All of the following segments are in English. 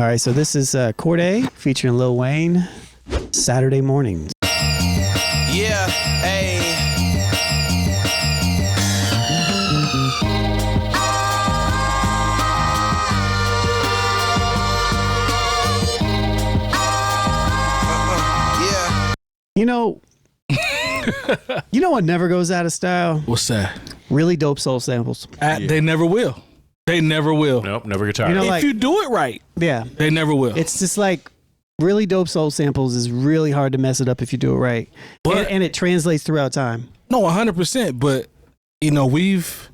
All right, so this is Cordae featuring Lil Wayne, Saturday Mornings. Yeah, hey. Yeah. You know what never goes out of style? What's that? Really dope soul samples. They never will. They never will. Nope, never get tired. You know, If like, you do it right, yeah, they never will. it's just like really dope soul samples is really hard to mess it up if you do it right, and it translates throughout time. No, 100%. But you know, we've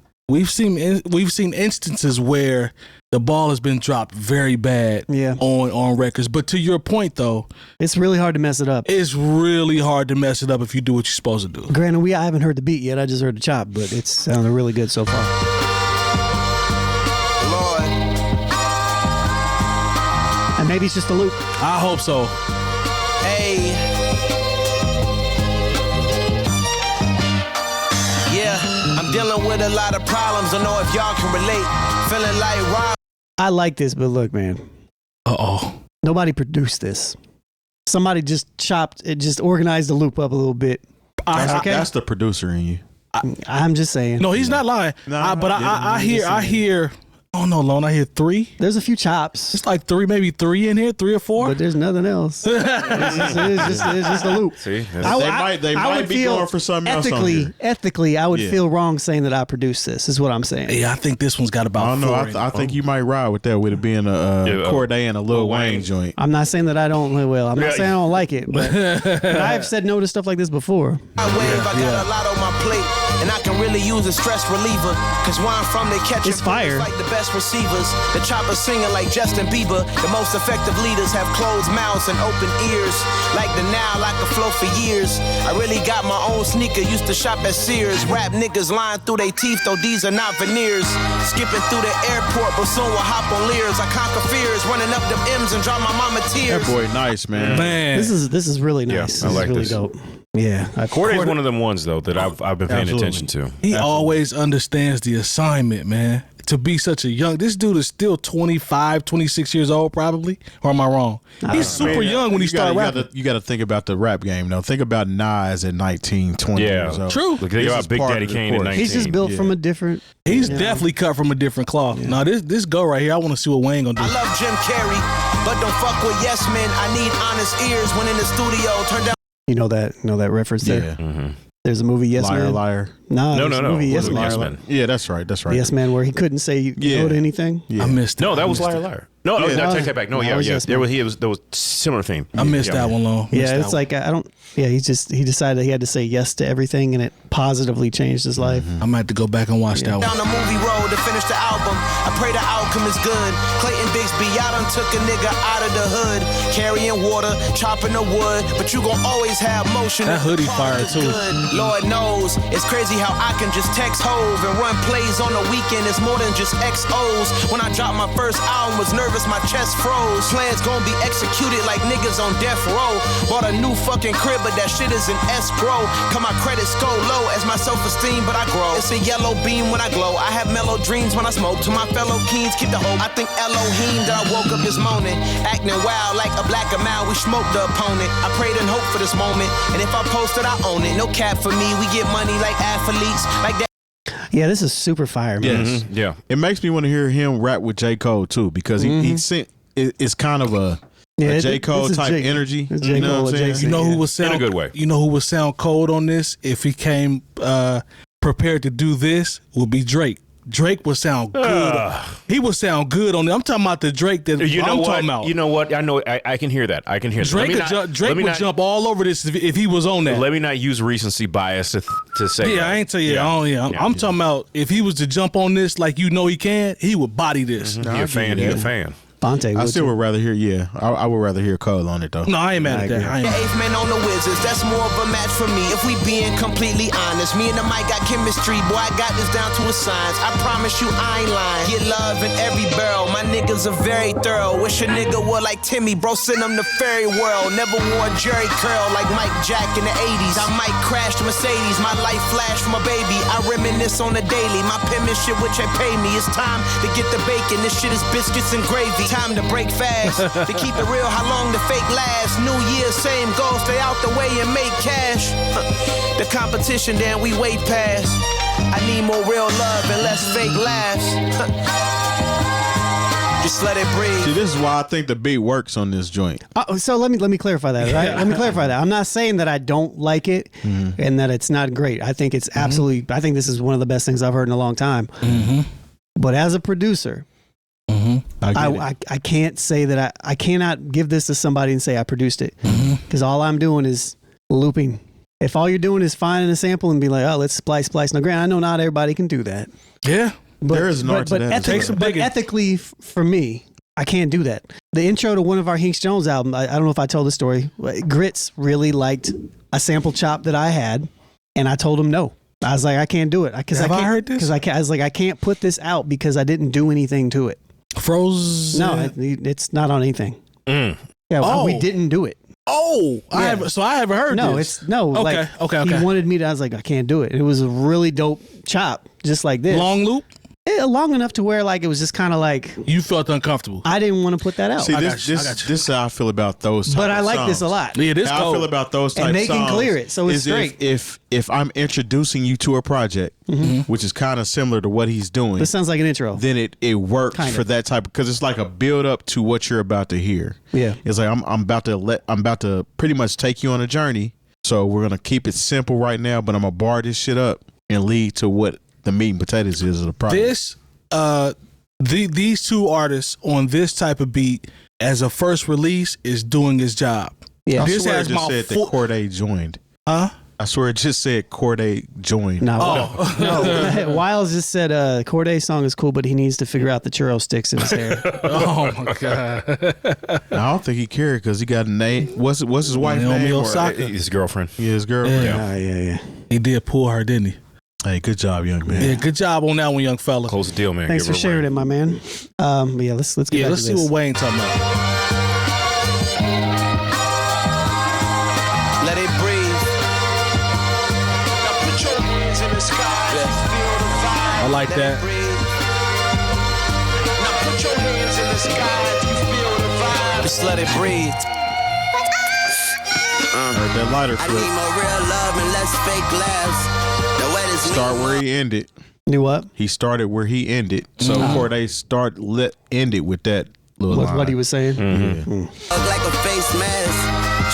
seen instances where the ball has been dropped very bad on records. But to your point, though, It's really hard to mess it up. it's really hard to mess it up if you do what you're supposed to do. Granted, I haven't heard the beat yet. I just heard the chop, but it's sounded really good so far. Lord. And maybe it's just a loop. I hope so. Hey. Yeah, I'm dealing with a lot of problems. Don't know if y'all can relate. Feeling like Rob. I like this, but look, man, Uh-oh. nobody produced this. Somebody just chopped it, just organized the loop up a little bit. That's the producer in you. I'm just saying. No, he's not lying. I hear. Oh no, Lone. I hear 3. There's a few chops, It's like 3, maybe 3 in here, 3 or 4. but there's nothing else. it's just a loop. See, They might be going for something else on here. Ethically, I would feel wrong saying that I produced this. Is what I'm saying. Yeah, I think this one's got I about don't know. 4. I think you might ride with that with it being a Cordae and a Lil Wayne joint. I'm not saying that I don't. Well, I'm not saying I don't like it, but I've said no to stuff like this before. I got a lot on my plate, and I can really use a stress reliever. Cause where I'm from, they catch It's fire. like the best receivers. The choppers singing like Justin Bieber. The most effective leaders have closed mouths and open ears. Like the now, I could flow for years. I really got my own sneaker, used to shop at Sears. Rap niggas lying through their teeth, though these are not veneers. Skipping through the airport, but soon we'll hop on Lears. I conquer fears, running up them M's and draw my mama tears. That boy nice, man. Man, This is really nice. I like this is really this. dope. Yeah, Cordae's one of them ones though that I've been paying attention to. he always understands the assignment, man. To be such a young, this dude is still 25, 26 years old, probably. Or am I wrong? He's super young when he started rapping. You got to think about the rap game, though. Think about Nas at 19, 20 years old. True. Look, think about Big Daddy Kane at 19. he's just built from a different. He's definitely cut from a different cloth. Now this go right here. I want to see what Wayne gonna do. I love Jim Carrey, but don't fuck with yes men. I need honest ears when in the studio. Turn down. You know that reference there. Yeah. There's a movie Yes Liar, Man. liar. No, No. there's a movie Yes What was Man. Yes Man? Yeah, that's right. That's right. Yes Man, where he couldn't say no to anything. Yeah. I missed it. No, that I was missed Liar it. Liar. No, Yeah. no, take that back. No, That was yeah. Yes There Man. was similar theme. I missed that one, Long. Yeah, it's like I don't. Yeah, he decided he had to say yes to everything, and it positively changed his life. I might have to go back and watch that one. Down the movie road to finish the album. I pray the outcome is good. Clayton Bigsby, I done took a nigga out of the hood. Carrying water, chopping the wood, but you gon' always have motion. That hoodie fire, It's too. good. Lord knows, it's crazy how I can just text Hove and run plays on the weekend. It's more than just XOs. When I dropped my first album, was nervous, my chest froze. Plans gon' be executed like niggas on death row. Bought a new fucking crib, but that shit is an escrow. Cut my credit score low as my self-esteem, but I grow. It's a yellow beam when I glow. I have mellow dreams when I smoke. To my fellow kings, keep the hope. I think Elohim that I woke up this morning, acting wild like a black amount. We smoked the opponent. I prayed and hoped for this moment, and if I post it, I own it. No cap for me. We get money like athletes, like that. Yeah, this is super fire, man. Yes. Yeah. It makes me want to hear him rap with J. Cole, too, because he sent, it's kind of a J. Cole type energy. It's J. You know Cole what I'm saying? adjacent. You know who would sound In a good way. You know who would sound cold on this if he came prepared to do this? Would be Drake. Drake would sound good. He would sound good on it. I'm talking about the Drake that You know I'm what? talking about. You know what? I know. I can hear that. I can hear that. Drake would jump all over this if he was on that. Let me not use recency bias to say. Yeah, that. I ain't tell you. I'm talking about if he was to jump on this like you know he can, he would body this. He a fan. He a fan. Fonte. I still would rather hear, I would rather hear Cole on it, though. No, I ain't mad at that. I ain't The mad. eighth man on the Wizards, that's more of a match for me. If we being completely honest, me and the mic got chemistry. Boy, I got this down to a science. I promise you, I ain't lying. Get love in every barrel. My niggas are very thorough. Wish a nigga were like Timmy, bro. Send him to fairy world. Never wore a Jerry curl like Mike Jack in the 80s. I might crash the Mercedes. My life flash from a baby. I reminisce on the daily. My penmanship, which they pay me. It's time to get the bacon. This shit is biscuits and gravy. time to break fast. To keep it real, how long the fake last? New Year, same goal, stay out the way and make cash. The competition, then we way past. I need more real love and less fake laughs. Just let it breathe. See, this is why I think the beat works on this joint. So let me clarify that, right? Let me clarify that. I'm not saying that I don't like it and that it's not great. I think it's absolutely, I think this is one of the best things I've heard in a long time. But as a producer, I can't say that I cannot give this to somebody and say I produced it, because all I'm doing is looping. If all you're doing is finding a sample and be like, oh, let's splice. Now, granted, I know not everybody can do that. Yeah. There is an art to that. But ethically, for me, I can't do that. The intro to one of our *𝐀𝐿𝐒𝐄𝐿 album, I don't know if I told the story. Grits really liked a sample chop that I had, and I told him no. I was like, I can't do it. Have I heard this? Because I was like, I can't put this out because I didn't do anything to it. Froze? No, it's not on anything. Yeah, we didn't do it. Oh, yeah. I haven't heard this. Okay. He wanted me to. I was like, I can't do it. It was a really dope chop, just like this. Long loop? Yeah, long enough to where like it was just kind of like you felt uncomfortable. I didn't want to put that out. See, this is how I feel about those. Type but I of like songs. this a lot. Yeah, this how I feel about those type and they of songs. Can clear it, so it's straight. If I'm introducing you to a project, which is kind of similar to what he's doing, this sounds like an intro. Then it works kind for that type because it's like a build up to what you're about to hear. Yeah, it's like I'm about to pretty much take you on a journey. So we're gonna keep it simple right now, but I'm gonna bar this shit up and lead to what the meat and potatoes is of the project. These two artists on this type of beat as a first release is doing his job. Yeah, I swear it just said that Cordae joined. Huh? I swear it just said Cordae joined. No. Wiles just said Cordae's song is cool, but he needs to figure out the churro sticks in his hair. Oh my god! I don't think he cared because he got a name. What's his wife name? Osaka. His girlfriend. Yeah, his girlfriend. Yeah. He did pull her, didn't he? Hey, good job, young man. Yeah, good job on that one, young fella. Close the deal, man. Thanks for sharing it, my man. Yeah, let's get back to this. Let's see what Wayne talking about. Let it breathe. Now put your hands in the sky. Feel the vibe. I like that. Now put your hands in the sky. You feel the vibe. Just let it breathe. That lighter I flip. need more real love and less fake laughs. Start where he ended. Do what? He started where he ended. So Cordae ended with that little with line. what he was saying. Look like a face mask.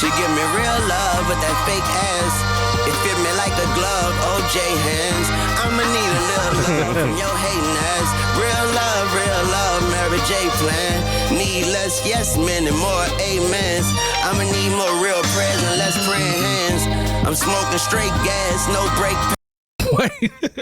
She give me real love with that fake ass. It fit me like a glove, OJ hands. I'ma need a little love from your hating ass. Real love, Mary J plan. Need less yes men and more amens. I'ma need more real prayers and less praying hands. I'm smoking straight gas, no break.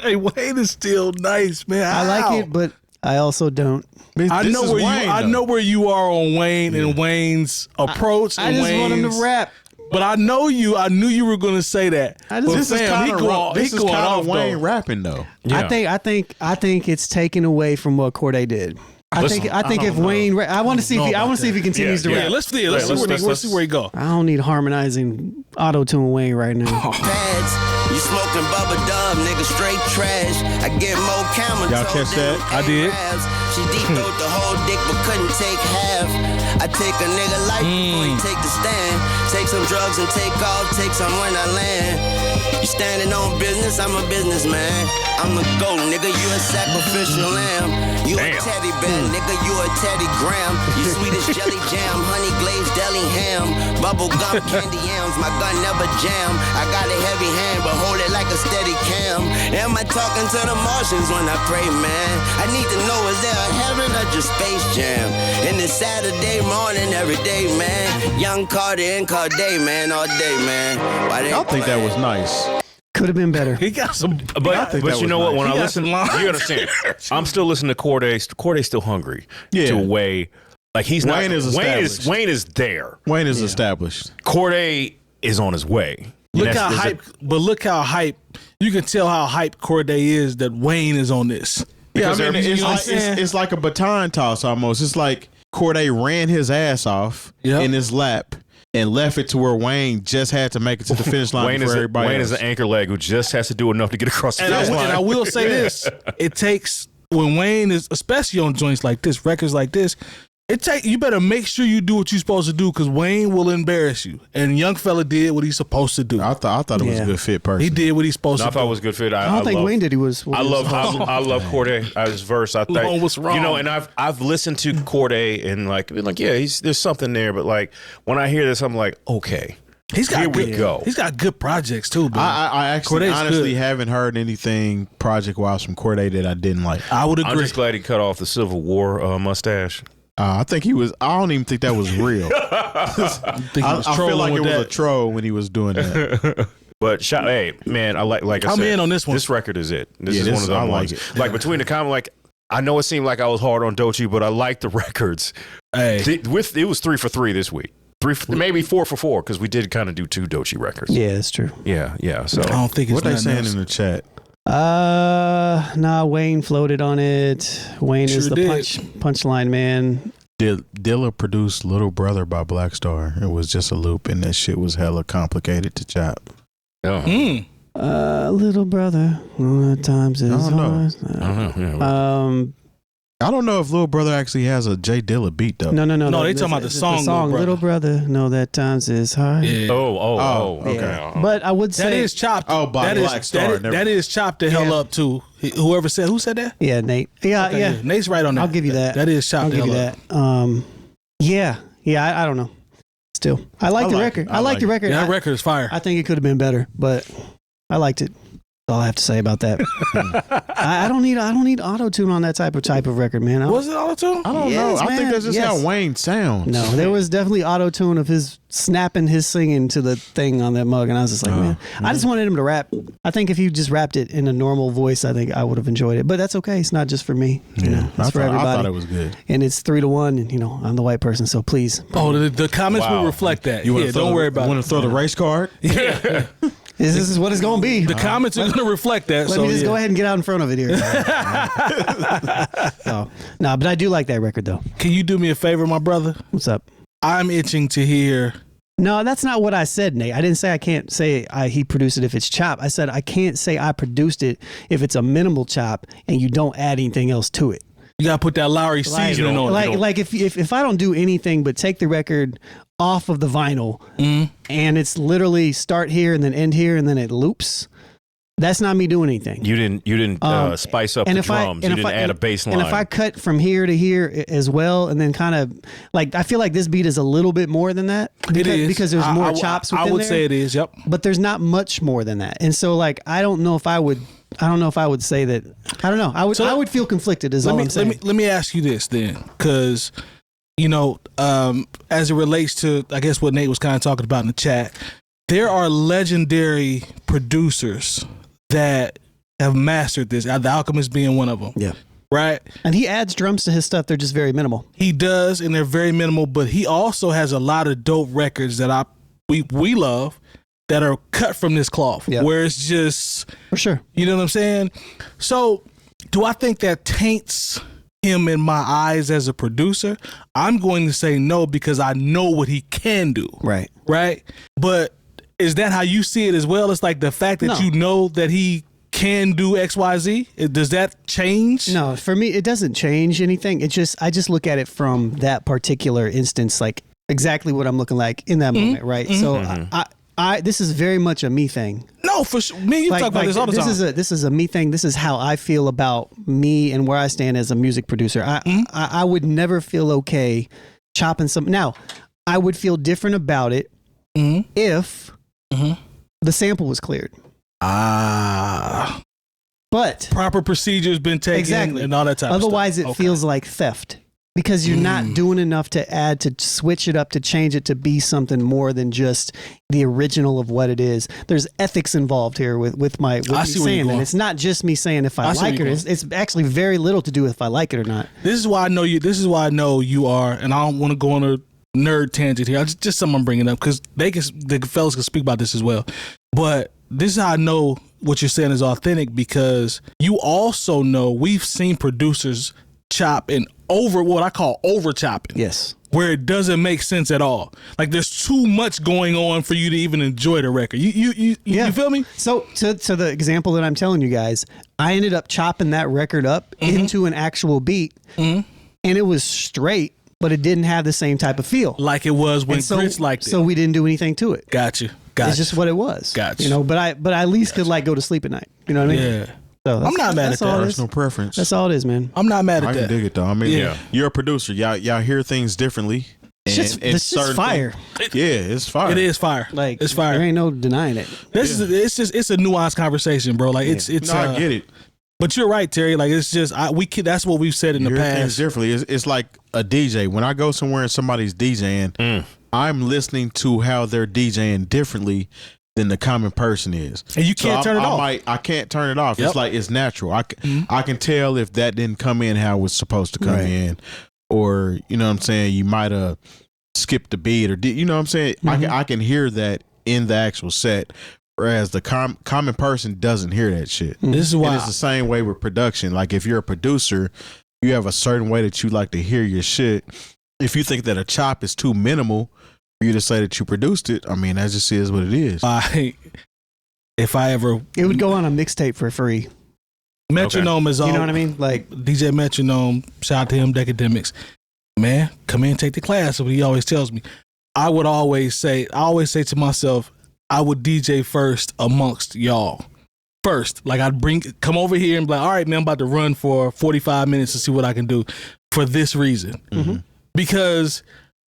Wayne is still nice, man. I like it, but I also don't. I know where you are on Wayne and Wayne's approach. I just want him to rap. But I knew you were going to say that. This is kind of Wayne though. rapping though. Yeah. I think it's taken away from what Cordae did. I think if Wayne, I want to see if he continues to rap. Let's see where he go. I don't need harmonizing auto-tune Wayne right now. Pads. You smoking bubba dub, nigga, straight trash. I get more camera. Y'all catch that? I did. She deep throat the whole dick, but couldn't take half. I take a nigga life before he take the stand. Take some drugs and take off, take some when I land. You standing on business, I'm a businessman. I'm the GOAT, nigga, you a sacrificial lamb. You a teddy bear, nigga, you a Teddy Graham. You Swedish jelly jam, honey glazed deli ham. Bubble gum, candy yams, my gun never jam. I got a heavy hand, but hold it like a steady cam. Am I talking to the Martians when I pray, man? I need to know, is there a heaven or just Space Jam? And it's Saturday morning every day, man. Young Cordae and Cordae, man, all day, man. I think that was nice. Could have been better. He got some, but you know what? When I listen, you understand. I'm still listening to Cordae. Cordae's still hungry to weigh. Like he's Wayne not. Is established. Wayne is there. Wayne is established. Cordae is on his way. Look how hype. You can tell how hype Cordae is that Wayne is on this. Yeah, I mean, it's like a baton toss almost. It's like Cordae ran his ass off in his lap and left it to where Wayne just had to make it to the finish line for everybody Wayne else. is an anchor leg who just has to do enough to get across the finish line. And I will say this. It takes, when Wayne is, especially on joints like this, records like this, You better make sure you do what you're supposed to do because Wayne will embarrass you. And young fella did what he's supposed to do. I thought it was a good fit person. He did what he's supposed to do. I thought it was a good fit. I don't think Wayne did. I love Cordae. His verse. I think what's wrong. You know, and I've listened to Cordae and been like, yeah, there's something there. But like when I hear this, I'm like, okay. Here we go. He's got good projects too, bro. I actually honestly haven't heard anything project-wise from Cordae that I didn't like. I would agree. I'm just glad he cut off the Civil War mustache. I think he was. I don't even think that was real. I feel like it was a troll when he was doing that. But hey, man, I like I I'm said, in on this one. This record is it. This is one of the ones. Like it. Like between the comment, I know it seemed like I was hard on 𝐀𝐿𝐲, but I like the records. Hey, it was 3 for 3 this week. Maybe 4 for 4 because we did kind of do 2 𝐀𝐿𝐲 records. Yeah, that's true. Yeah. So I don't think it's what they saying in the chat. Nah, Wayne floated on it. Wayne is the punchline man. Dilla produced Little Brother by Black Star. It was just a loop, and that shit was hella complicated to chop. Little Brother, at times is hard. I don't know. I don't know if Little Brother actually has a Jay Dilla beat though. No. They talking about the song. Little Brother, know that times is hard. Yeah. Oh, okay. Yeah. But I would say that is chopped. Oh, by Black Star. That is chopped the hell up too. Who said that? Yeah, Nate. Yeah. Nate's right on that. I'll give you that. That is chopped. I'll give you that. I don't know. Still, I like the record. I like the record. Yeah, that record is fire. I think it could have been better, but I liked it. That's all I have to say about that. I don't need auto-tune on that type of record, man. Was it auto-tune? I don't know. I think that's just how Wayne sounds. No, there was definitely auto-tune of his snapping his singing to the thing on that mug, and I was just like, man, I just wanted him to rap. I think if he just rapped it in a normal voice, I think I would have enjoyed it. But that's okay. It's not just for me. You know, it's for everybody. I thought it was good. And it's 3-1, and I'm the white person, so please. Oh, the comments will reflect that. Don't worry about it. Want to throw the race card? Yeah. This is what it's going to be. The comments are going to reflect that. Let me just go ahead and get out in front of it here. No, but I do like that record, though. Can you do me a favor, my brother? What's up? I'm itching to hear. No, that's not what I said, Nate. I didn't say I can't say he produced it if it's chop. I said I can't say I produced it if it's a minimal chop and you don't add anything else to it. You got to put that Lowry seasoning on it. Like if I don't do anything but take the record off of the vinyl and it's literally start here and then end here and then it loops, that's not me doing anything. You didn't spice up the drums. You didn't add a bass line. And if I cut from here to here as well and then kind of I feel like this beat is a little bit more than that. Because there's more chops within there. I would say it is, yep. But there's not much more than that. And so I don't know if I would say that. I don't know. I would feel conflicted. I'm saying. Let me ask you this then, because as it relates to I guess what Nate was kind of talking about in the chat, there are legendary producers that have mastered this. The Alchemist being one of them. Yeah. Right. And he adds drums to his stuff. They're just very minimal. He does, and they're very minimal. But he also has a lot of dope records that we love. That are cut from this cloth, where it's just for sure. You know what I'm saying? So, do I think that taints him in my eyes as a producer? I'm going to say no because I know what he can do. Right. But is that how you see it as well? It's like the fact that you know that he can do XYZ. Does that change? No, for me, it doesn't change anything. I just look at it from that particular instance, like exactly what I'm looking like in that moment, right? So this is very much a me thing. No, for sure. Me, you talk about this all the time. This is a me thing. This is how I feel about me and where I stand as a music producer. I would never feel okay chopping some. Now, I would feel different about it if the sample was cleared. But proper procedures been taken and all that type of stuff. Otherwise, it feels like theft. Because you're not doing enough to add, to switch it up, to change it to be something more than just the original of what it is. There's ethics involved here with me saying that. It's not just me saying if I like it. It's actually very little to do with if I like it or not. This is why I know you. This is why I know you are, and I don't want to go on a nerd tangent here. Just something I'm bringing up because the fellas can speak about this as well. But this is how I know what you're saying is authentic because you also know we've seen producers chop and over what I call over chopping. Yes. Where it doesn't make sense at all. Like there's too much going on for you to even enjoy the record. You feel me? So to the example that I'm telling you guys, I ended up chopping that record up into an actual beat and it was straight, but it didn't have the same type of feel. Like it was when Chris liked it. So we didn't do anything to it. Got you. It's just what it was. Gotcha. You know, but I at least could like go to sleep at night. You know what I mean? Yeah. So I'm not mad at that. Personal preference. That's all it is, man. I'm not mad at I that. can dig it though. I mean, you're a producer. Y'all hear things differently. This is fire. It's fire. It is fire. Like it's fire. There ain't no denying it. It's a nuanced conversation, bro. Like it's. No, I get it. But you're right, Terry. Like it's just that's what we've said in the past. Things differently. It's like a DJ. When I go somewhere and somebody's DJing, I'm listening to how they're DJing differently than the common person is. And you can't turn it off. I can't turn it off. It's like it's natural. I can tell if that didn't come in how it was supposed to come in, or you know what I'm saying. You might have skipped a beat, or you know what I'm saying. I can hear that in the actual set. Whereas the common person doesn't hear that shit. This is why. And it's the same way with production. Like if you're a producer, you have a certain way that you like to hear your shit. If you think that a chop is too minimal for you to say that you produced it, I mean, that just is what it is. If I ever... It would go on a mixtape for free. Metronome is all... You know what I mean? Like DJ Metronome, shout out to him, 𝐀𝐁𝐎𝐃𝐒. Man, come in and take the class. That's what he always tells me. I always say to myself, I would DJ first amongst y'all. First, like I'd come over here and be like, all right, man, I'm about to run for 45 minutes to see what I can do for this reason. Because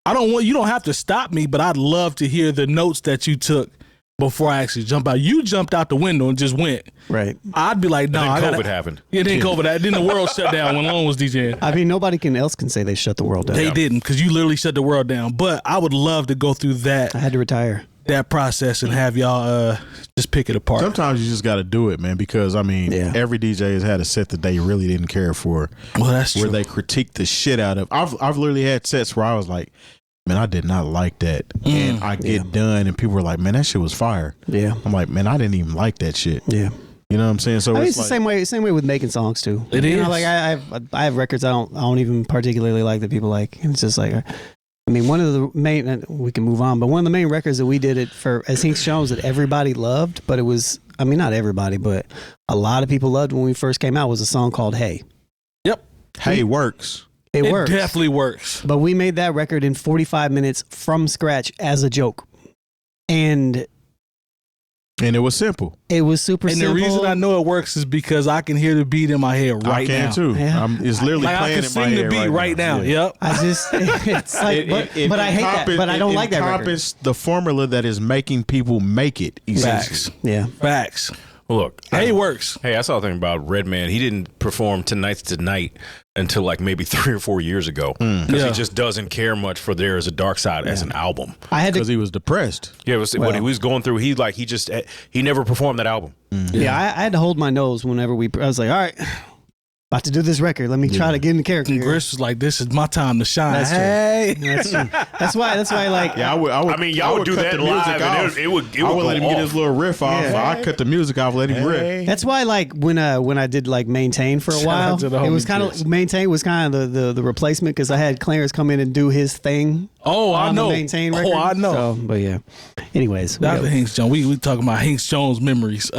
you don't have to stop me, but I'd love to hear the notes that you took before I actually jump out. You jumped out the window and just went. Right. I'd be like, no, COVID happened. Yeah, then COVID. Then the world shut down when Lone was DJing. I mean, nobody else can say they shut the world down. They didn't, because you literally shut the world down. But I would love to go through that. I had to retire. That process and have y'all just pick it apart. Sometimes you just got to do it, man, because I mean, every DJ has had a set that they really didn't care for. Well, that's where true. they critique the shit out of. I've literally had sets where I was like, man, I did not like that, and I get done, and people were like, man, that shit was fire. Yeah, I'm like, man, I didn't even like that shit. Yeah. You know what I'm saying? So it's the same way with making songs too. It is. Know, like I have records I don't even particularly like that people like. And it's just like, I mean, one of the main, we can move on, but one of the main records that we did it for as 𝐀𝐁𝐎𝐃 that everybody loved, but it was, I mean, not everybody, but a lot of people loved when we first came out, was a song called Hey. Yep. Hey works. It works. It definitely works. But we made that record in 45 minutes from scratch as a joke. And it was simple. It was super simple. And the reason I know it works is because I can hear the beat in my head right now. I can too. Yeah. It's literally like playing I can in my sing head the beat right now. Yeah. Yep. I just, it's like, but I hate that. But I don't like that record. It encompasses the formula that is making people make it. Facts. Yeah. Facts. Well, look. Hey, works. Hey, I saw a thing about Redman. He didn't perform Tonight's Tonight until like maybe 3 or 4 years ago because he just doesn't care much for There Is a Dark Side as an album. Because he was depressed. Yeah, it was what he was going through. He never performed that album. Yeah, I had to hold my nose whenever I was like, all right, about to do this record. Let me try to get in the character. And Chris was like, "This is my time to shine." That's hey, true. That's true. That's why. Like, yeah, I would. I mean, y'all would do that live, and it would. I would let him get his little riff off. Yeah. I cut the music off, let him riff. That's why, like, when I did like Maintain for a while, it was kind of Maintain was kind of the replacement because I had Clarence come in and do his thing. Oh, I know. Maintain record. Oh, I know. So, but yeah. Anyways, that's the 𝐀𝐁𝐎𝐃. We talking about 𝐀𝐁𝐎𝐃 Jones memories.